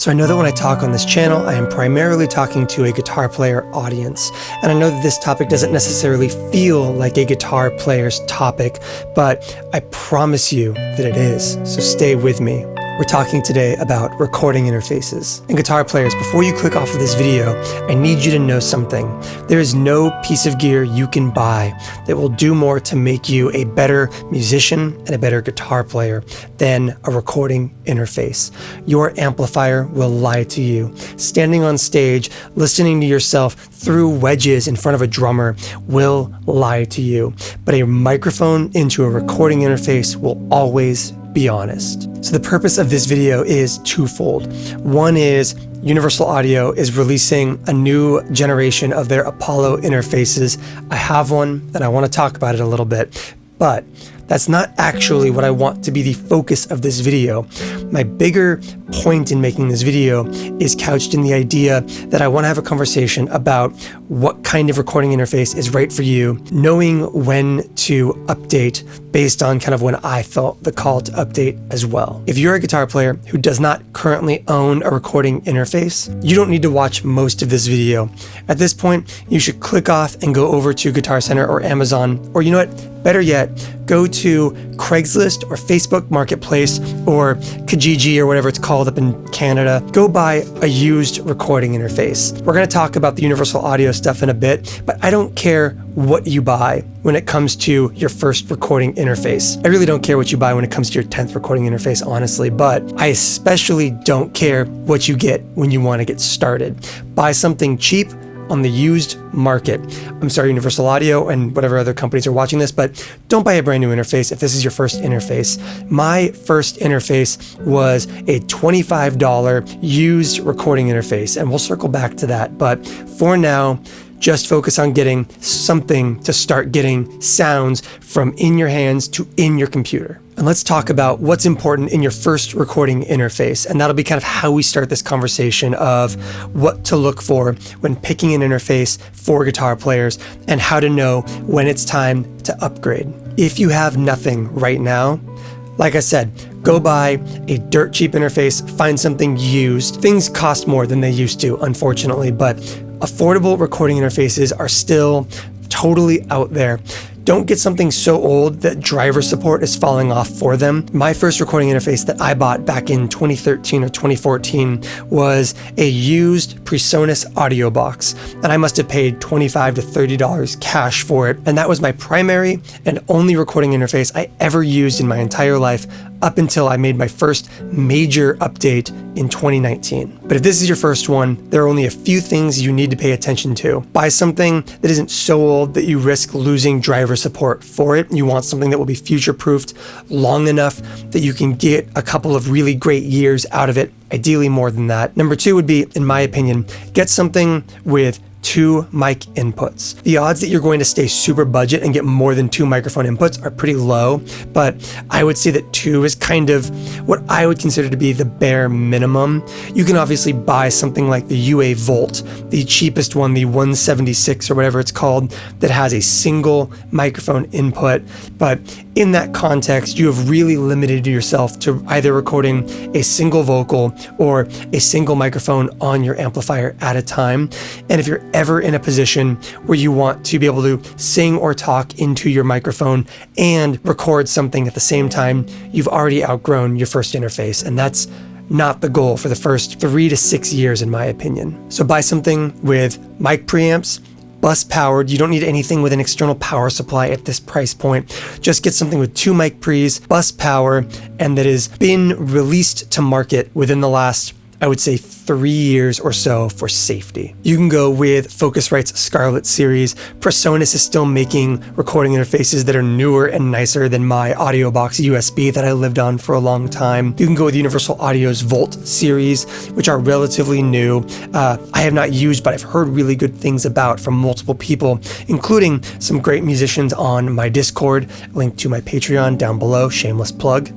So I know that when I talk on this channel, I am primarily talking to a guitar player audience. And I know that this topic doesn't necessarily feel like a guitar player's topic, but I promise you that it is. So stay with me. We're talking today about recording interfaces. And guitar players, before you click off of this video, I need you to know something. There is no piece of gear you can buy that will do more to make you a better musician and a better guitar player than a recording interface. Your amplifier will lie to you. Standing on stage, listening to yourself through wedges in front of a drummer will lie to you. But a microphone into a recording interface will always be honest. So the purpose of this video is twofold. One is Universal Audio is releasing a new generation of their Apollo interfaces. I have one and I want to talk about it a little bit, but that's not actually what I want to be the focus of this video. My bigger point in making this video is couched in the idea that I want to have a conversation about what kind of recording interface is right for you, knowing when to update based on kind of when I felt the call to update as well. If you're a guitar player who does not currently own a recording interface, you don't need to watch most of this video. At this point, you should click off and go over to Guitar Center or Amazon, or you know what? Better yet, go to Craigslist or Facebook Marketplace or Kijiji or whatever it's called up in Canada. Go buy a used recording interface. We're going to talk about the Universal Audio stuff in a bit, but I don't care what you buy when it comes to your first recording interface. I really don't care what you buy when it comes to your 10th recording interface, honestly, but I especially don't care what you get when you want to get started. Buy something cheap on the used market. I'm sorry, Universal Audio and whatever other companies are watching this, but don't buy a brand new interface if this is your first interface. My first interface was a $25 used recording interface, and we'll circle back to that. But for now, just focus on getting something to start getting sounds from in your hands to in your computer. And let's talk about what's important in your first recording interface. And that'll be kind of how we start this conversation of what to look for when picking an interface for guitar players and how to know when it's time to upgrade. If you have nothing right now, like I said, go buy a dirt cheap interface, find something used. Things cost more than they used to, unfortunately, but affordable recording interfaces are still totally out there. Don't get something so old that driver support is falling off for them. My first recording interface that I bought back in 2013 or 2014 was a used PreSonus audio box, and I must have paid $25 to $30 cash for it. And that was my primary and only recording interface I ever used in my entire life up until I made my first major update in 2019. But if this is your first one, there are only a few things you need to pay attention to. Buy something that isn't so old that you risk losing driver support for it. You want something that will be future-proofed long enough that you can get a couple of really great years out of it, ideally more than that. Number two would be, in my opinion, get something with 2 mic inputs. The odds that you're going to stay super budget and get more than 2 microphone inputs are pretty low, but I would say that 2 is kind of what I would consider to be the bare minimum. You can obviously buy something like the UA Volt, the cheapest one, the 176 or whatever it's called, that has a single microphone input, but in that context, you have really limited yourself to either recording a single vocal or a single microphone on your amplifier at a time. And if you're ever in a position where you want to be able to sing or talk into your microphone and record something at the same time, you've already outgrown your first interface. And that's not the goal for the first 3 to 6 years, in my opinion. So buy something with mic preamps, bus powered. You don't need anything with an external power supply at this price point. Just get something with 2 mic pre's, bus power, and that has been released to market within the last, I would say, 3 years or so for safety. You can go with Focusrite's Scarlett series. PreSonus is still making recording interfaces that are newer and nicer than my AudioBox USB that I lived on for a long time. You can go with Universal Audio's Volt series, which are relatively new. I have not used, but I've heard really good things about from multiple people, including some great musicians on my Discord, link to my Patreon down below, shameless plug.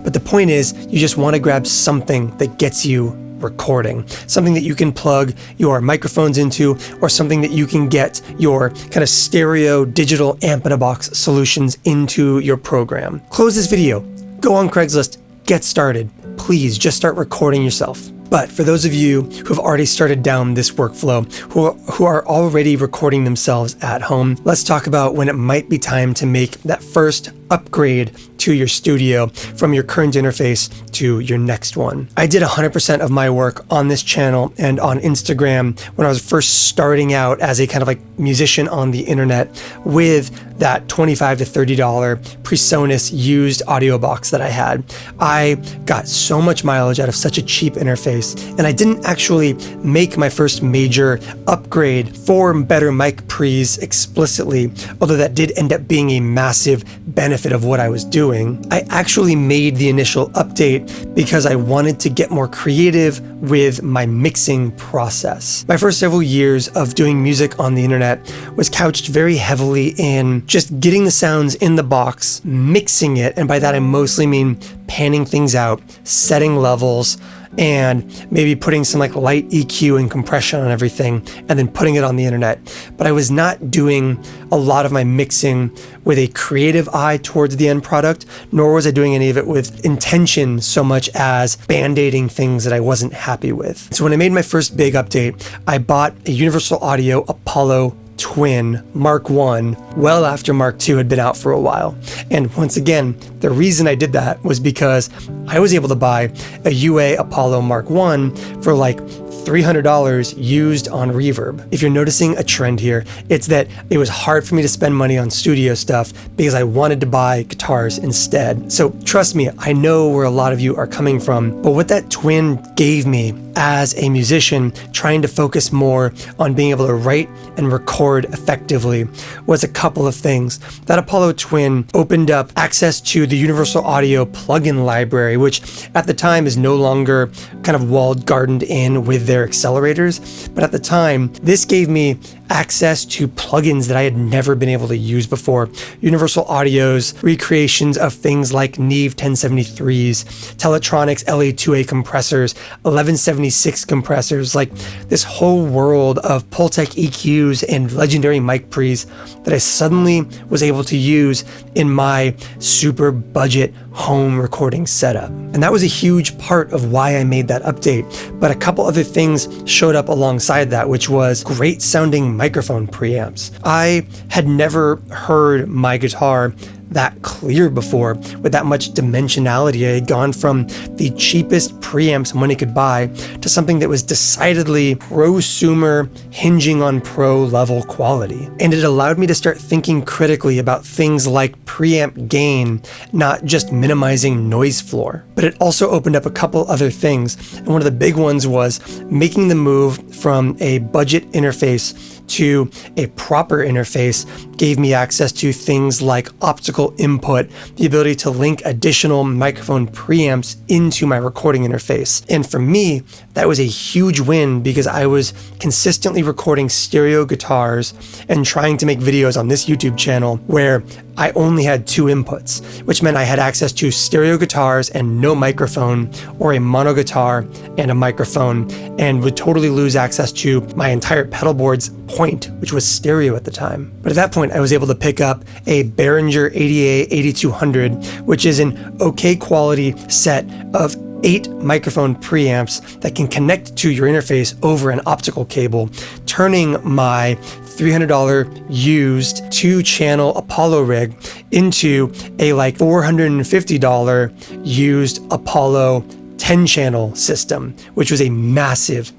But the point is, you just want to grab something that gets you recording, something that you can plug your microphones into, or something that you can get your kind of stereo digital amp-in-a-box solutions into your program. Close this video, go on Craigslist, get started. Please just start recording yourself. But for those of you who have already started down this workflow, who are already recording themselves at home, let's talk about when it might be time to make that first upgrade to your studio from your current interface to your next one. I did 100% of my work on this channel and on Instagram when I was first starting out as a kind of like musician on the internet with that $25 to $30 PreSonus used audio box that I had. I got so much mileage out of such a cheap interface, and I didn't actually make my first major upgrade for better mic pre's explicitly, although that did end up being a massive benefit of what I was doing. I actually made the initial update because I wanted to get more creative with my mixing process. My first several years of doing music on the internet was couched very heavily in just getting the sounds in the box, mixing it, and by that I mostly mean panning things out, setting levels, and maybe putting some like light EQ and compression on everything, and then putting it on the internet. But I was not doing a lot of my mixing with a creative eye towards the end product, nor was I doing any of it with intention so much as band-aiding things that I wasn't happy with. So when I made my first big update, I bought a Universal Audio Apollo Twin Mark I well after Mark II had been out for a while. And once again, the reason I did that was because I was able to buy a UA Apollo Mark I for like $300 used on Reverb. If you're noticing a trend here, it's that it was hard for me to spend money on studio stuff because I wanted to buy guitars instead. So trust me, I know where a lot of you are coming from, but what that Twin gave me as a musician trying to focus more on being able to write and record effectively was a couple of things. That Apollo Twin opened up access to the Universal Audio plugin library, which at the time is no longer kind of walled gardened in with their accelerators. But at the time, this gave me access to plugins that I had never been able to use before. Universal Audio's recreations of things like Neve 1073s, Teletronics LA2A compressors, 1176 compressors, like this whole world of Pultec EQs and legendary mic pre's that I suddenly was able to use in my super budget home recording setup. And that was a huge part of why I made that update. But a couple other things showed up alongside that, which was great sounding microphone preamps. I had never heard my guitar that clear before with that much dimensionality. I had gone from the cheapest preamps money could buy to something that was decidedly prosumer, hinging on pro level quality. And it allowed me to start thinking critically about things like preamp gain, not just minimizing noise floor. But it also opened up a couple other things. And one of the big ones was making the move from a budget interface to a proper interface gave me access to things like optical input, the ability to link additional microphone preamps into my recording interface. And for me, that was a huge win because I was consistently recording stereo guitars and trying to make videos on this YouTube channel where I only had two inputs, which meant I had access to stereo guitars and no microphone, or a mono guitar and a microphone, and would totally lose access to my entire pedal board's point, which was stereo at the time. But at that point, I was able to pick up a Behringer ADA 8200, which is an okay quality set of 8 microphone preamps that can connect to your interface over an optical cable, turning my $300 used 2-channel Apollo rig into a like $450 used Apollo 10-channel system, which was a massive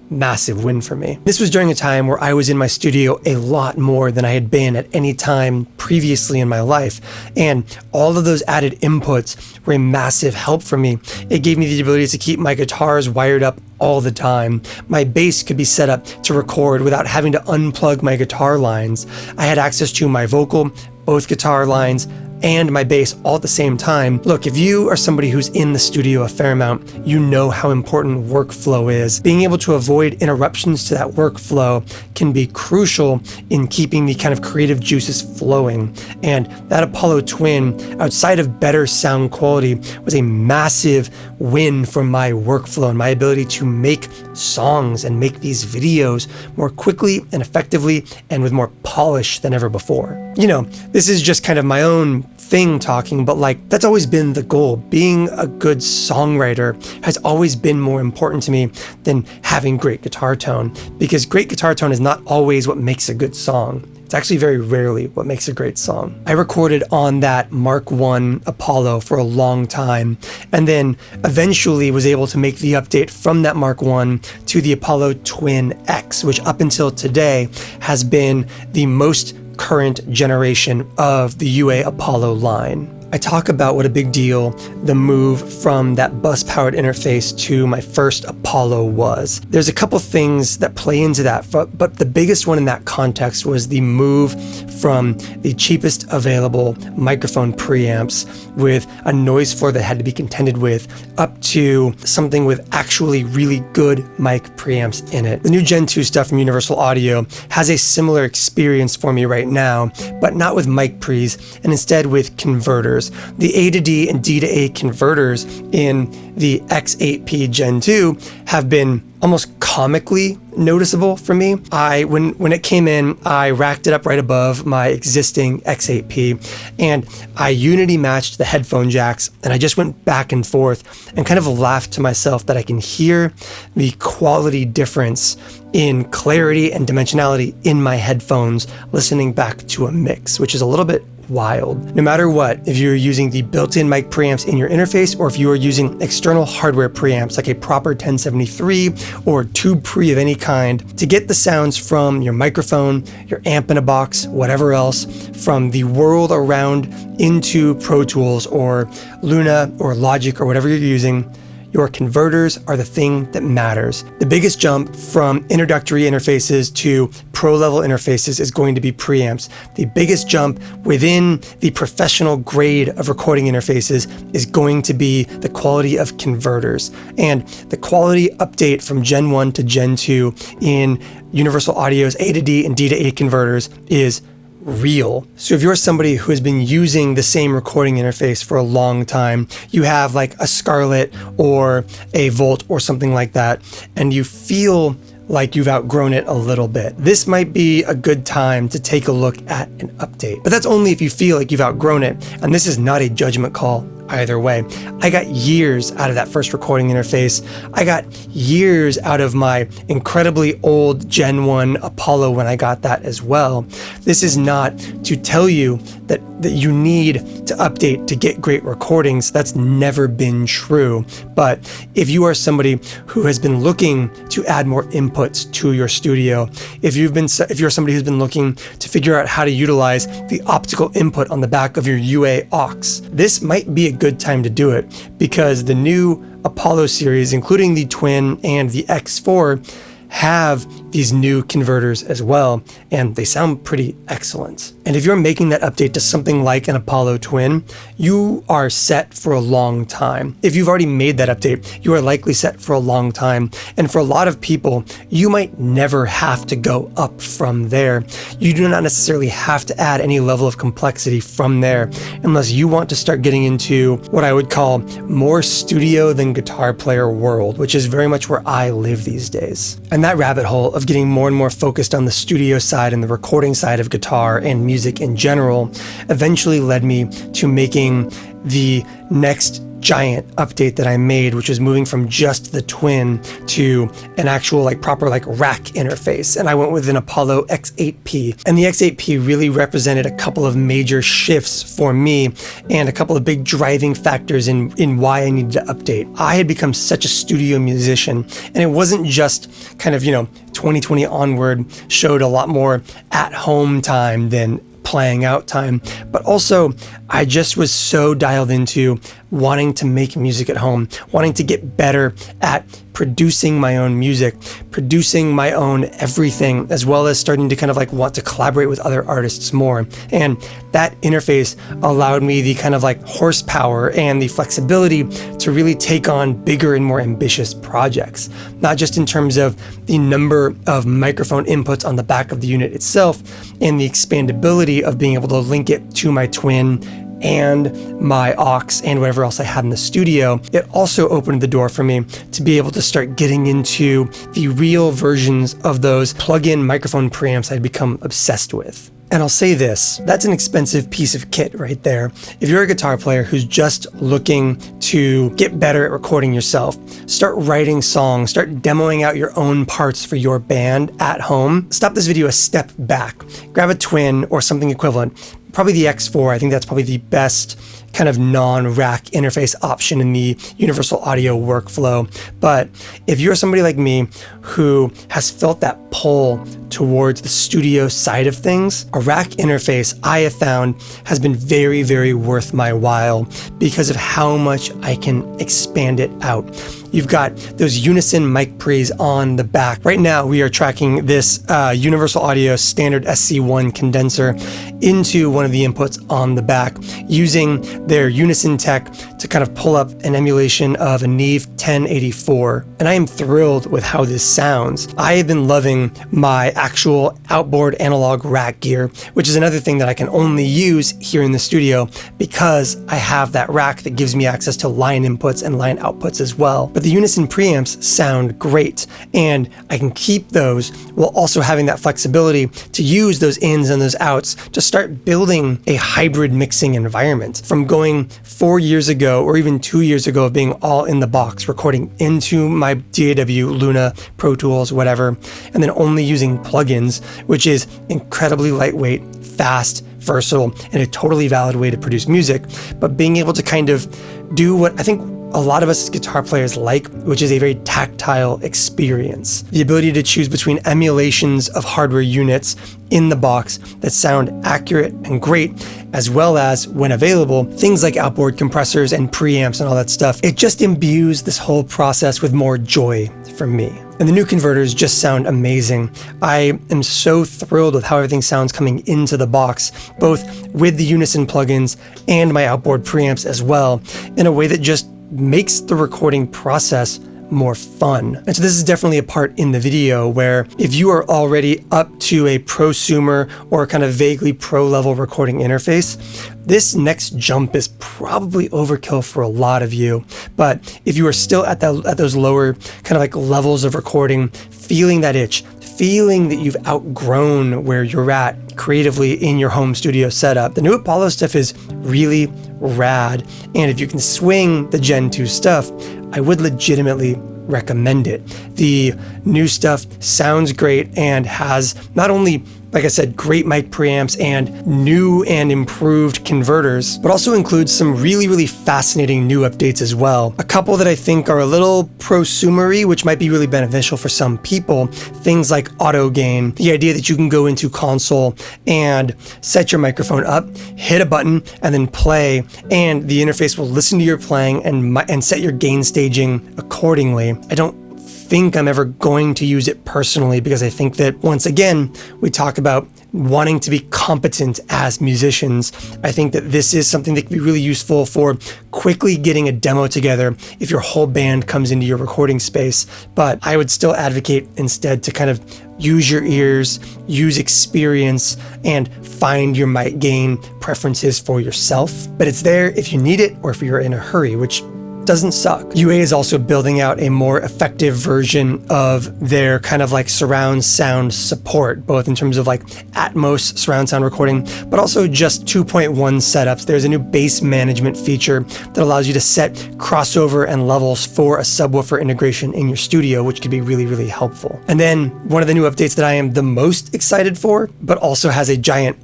win for me. This was during a time where I was in my studio a lot more than I had been at any time previously in my life, and all of those added inputs were a massive help for me. It gave me the ability to keep my guitars wired up all the time. My bass could be set up to record without having to unplug my guitar lines. I had access to my vocal, both guitar lines, and my bass all at the same time. Look, if you are somebody who's in the studio a fair amount, you know how important workflow is. Being able to avoid interruptions to that workflow can be crucial in keeping the kind of creative juices flowing. And that Apollo Twin, outside of better sound quality, was a massive win for my workflow and my ability to make songs and make these videos more quickly and effectively and with more polish than ever before. You know, this is just kind of my own thing talking, but like that's always been the goal. Being a good songwriter has always been more important to me than having great guitar tone, because great guitar tone is not always what makes a good song. It's actually very rarely what makes a great song. I recorded on that Mark I Apollo for a long time, and then eventually was able to make the update from that Mark I to the Apollo Twin X, which up until today has been the most current generation of the UA Apollo line. I talk about what a big deal the move from that bus-powered interface to my first Apollo was. There's a couple things that play into that, but the biggest one in that context was the move from the cheapest available microphone preamps with a noise floor that had to be contended with up to something with actually really good mic preamps in it. The new Gen 2 stuff from Universal Audio has a similar experience for me right now, but not with mic pre's, and instead with converters. The A to D and D to A converters in the X8P Gen 2 have been almost comically noticeable for me. When it came in, I racked it up right above my existing X8P, and I unity matched the headphone jacks, and I just went back and forth and kind of laughed to myself that I can hear the quality difference in clarity and dimensionality in my headphones listening back to a mix, which is a little bit wild. No matter what, if you're using the built-in mic preamps in your interface, or if you are using external hardware preamps like a proper 1073 or tube pre of any kind, to get the sounds from your microphone, your amp in a box, whatever else, from the world around into Pro Tools or Luna or Logic or whatever you're using, your converters are the thing that matters. The biggest jump from introductory interfaces to pro-level interfaces is going to be preamps. The biggest jump within the professional grade of recording interfaces is going to be the quality of converters. And the quality update from Gen 1 to Gen 2 in Universal Audio's A to D and D to A converters is real. So if you're somebody who has been using the same recording interface for a long time, you have like a Scarlett or a Volt or something like that, and you feel like you've outgrown it a little bit, this might be a good time to take a look at an update. But that's only if you feel like you've outgrown it, and this is not a judgment call either way. I got years out of that first recording interface. I got years out of my incredibly old Gen 1 Apollo when I got that as well. This is not to tell you that you need to update to get great recordings. That's never been true. But if you are somebody who has been looking to add more inputs to your studio, if you're somebody who's been looking to figure out how to utilize the optical input on the back of your UA aux, this might be a good time to do it, because the new Apollo series, including the Twin and the X4, have these new converters as well, and they sound pretty excellent. And if you're making that update to something like an Apollo Twin, you are set for a long time. If you've already made that update, you are likely set for a long time. And for a lot of people, you might never have to go up from there. You do not necessarily have to add any level of complexity from there, unless you want to start getting into what I would call more studio than guitar player world, which is very much where I live these days. And that rabbit hole of getting more and more focused on the studio side and the recording side of guitar and music in general eventually led me to making the next giant update that I made, which was moving from just the Twin to an actual proper rack interface. And I went with an Apollo X8P. And the X8P really represented a couple of major shifts for me and a couple of big driving factors in why I needed to update. I had become such a studio musician, and it wasn't just kind of, 2020 onward showed a lot more at home time than playing out time, but also I just was so dialed into wanting to make music at home, wanting to get better at producing my own music, producing my own everything, as well as starting to kind of want to collaborate with other artists more. And that interface allowed me the kind of horsepower and the flexibility to really take on bigger and more ambitious projects, not just in terms of the number of microphone inputs on the back of the unit itself and the expandability of being able to link it to my Twin and my aux and whatever else I had in the studio. It also opened the door for me to be able to start getting into the real versions of those plug-in microphone preamps I'd become obsessed with. And I'll say this, that's an expensive piece of kit right there. If you're a guitar player who's just looking to get better at recording yourself, start writing songs, start demoing out your own parts for your band at home, stop this video a step back. Grab a Twin or something equivalent. Probably the X4, I think that's probably the best kind of non-rack interface option in the Universal Audio workflow. But if you're somebody like me who has felt that pull towards the studio side of things, a rack interface I have found has been very, very worth my while because of how much I can expand it out. You've got those unison mic pre's on the back. Right now, we are tracking this Universal Audio standard SC1 condenser into one of the inputs on the back using their unison tech to kind of pull up an emulation of a Neve 1084. And I am thrilled with how this sounds. I have been loving my actual outboard analog rack gear, which is another thing that I can only use here in the studio because I have that rack that gives me access to line inputs and line outputs as well. But the unison preamps sound great, and I can keep those while also having that flexibility to use those ins and those outs to start building a hybrid mixing environment. From going 4 years ago or even 2 years ago of being all in the box, recording into my DAW, Luna, Pro Tools, whatever, and then only using plugins, which is incredibly lightweight, fast, versatile, and a totally valid way to produce music, but being able to kind of do what I think a lot of us as guitar players like, which is a very tactile experience. The ability to choose between emulations of hardware units in the box that sound accurate and great, as well as, when available, things like outboard compressors and preamps and all that stuff. It just imbues this whole process with more joy for me. And the new converters just sound amazing. I am so thrilled with how everything sounds coming into the box, both with the Unison plugins and my outboard preamps as well, in a way that just makes the recording process more fun. And so this is definitely a part in the video where if you are already up to a prosumer or kind of vaguely pro level recording interface, this next jump is probably overkill for a lot of you. But if you are still at those lower kind of like levels of recording, feeling that itch, feeling that you've outgrown where you're at creatively in your home studio setup, the new Apollo stuff is really rad. And if you can swing the Gen 2 stuff, I would legitimately recommend it. The new stuff sounds great and has not only, like I said, great mic preamps and new and improved converters, but also includes some really, really fascinating new updates as well. A couple that I think are a little prosumery, which might be really beneficial for some people. Things like auto gain, the idea that you can go into console and set your microphone up, hit a button, and then play, and the interface will listen to your playing and set your gain staging accordingly. I don't think I'm ever going to use it personally because I think that, once again, we talk about wanting to be competent as musicians. I think that this is something that can be really useful for quickly getting a demo together if your whole band comes into your recording space. But I would still advocate instead to kind of use your ears, use experience, and find your mic gain preferences for yourself. But it's there if you need it or if you're in a hurry, which doesn't suck. UA is also building out a more effective version of their kind of like surround sound support, both in terms of like Atmos surround sound recording, but also just 2.1 setups. There's a new bass management feature that allows you to set crossover and levels for a subwoofer integration in your studio, which could be really, really helpful. And then one of the new updates that I am the most excited for, but also has a giant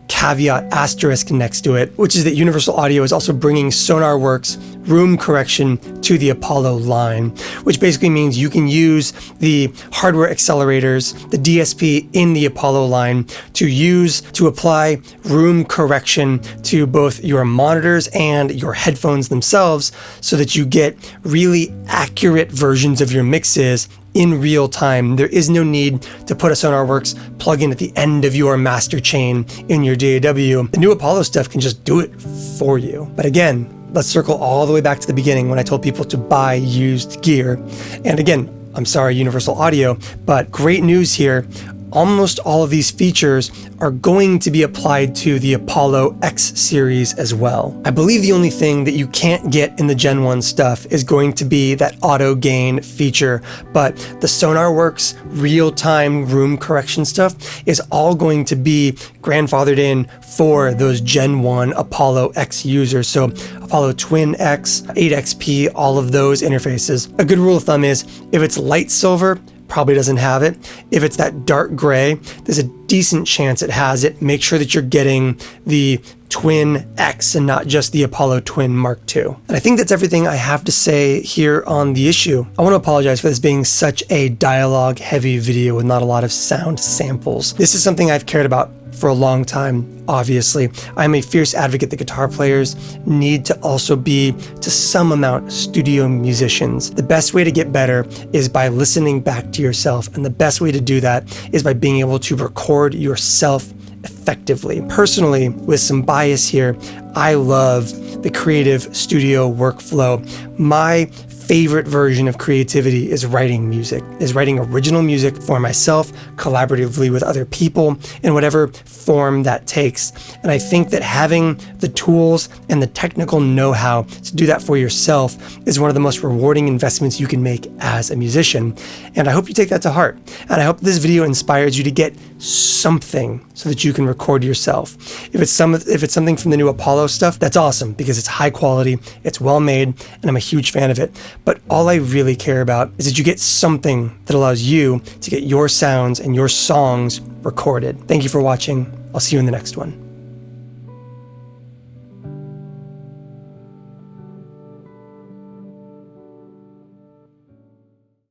caveat asterisk next to it, which is that Universal Audio is also bringing SonarWorks room correction to the Apollo line, which basically means you can use the hardware accelerators, the DSP in the Apollo line to apply room correction to both your monitors and your headphones themselves so that you get really accurate versions of your mixes in real time. There is no need to put a SonarWorks plugin at the end of your master chain in your DAW. The new Apollo stuff can just do it for you. But again, let's circle all the way back to the beginning when I told people to buy used gear. And again, I'm sorry, Universal Audio, but great news here. almost all of these features are going to be applied to the Apollo X series as well. I believe the only thing that you can't get in the Gen 1 stuff is going to be that auto gain feature, but the SonarWorks real-time room correction stuff is all going to be grandfathered in for those Gen 1 Apollo X users. So Apollo Twin X, 8XP, all of those interfaces. A good rule of thumb is if it's light silver, probably doesn't have it. If it's that dark gray, there's a decent chance it has it. Make sure that you're getting the Twin X and not just the Apollo Twin Mark II. And I think that's everything I have to say here on the issue. I want to apologize for this being such a dialogue heavy video with not a lot of sound samples. This is something I've cared about for a long time, obviously. I'm a fierce advocate that guitar players need to also be, to some amount, studio musicians. The best way to get better is by listening back to yourself, and the best way to do that is by being able to record yourself effectively. Personally, with some bias here, I love the creative studio workflow. My favorite version of creativity is writing music, is writing original music for myself, collaboratively with other people, in whatever form that takes. And I think that having the tools and the technical know-how to do that for yourself is one of the most rewarding investments you can make as a musician. And I hope you take that to heart. And I hope this video inspires you to get something so that you can record yourself. If it's something from the new Apollo stuff, that's awesome because it's high quality, it's well made, and I'm a huge fan of it. But all I really care about is that you get something that allows you to get your sounds and your songs recorded. Thank you for watching. I'll see you in the next one.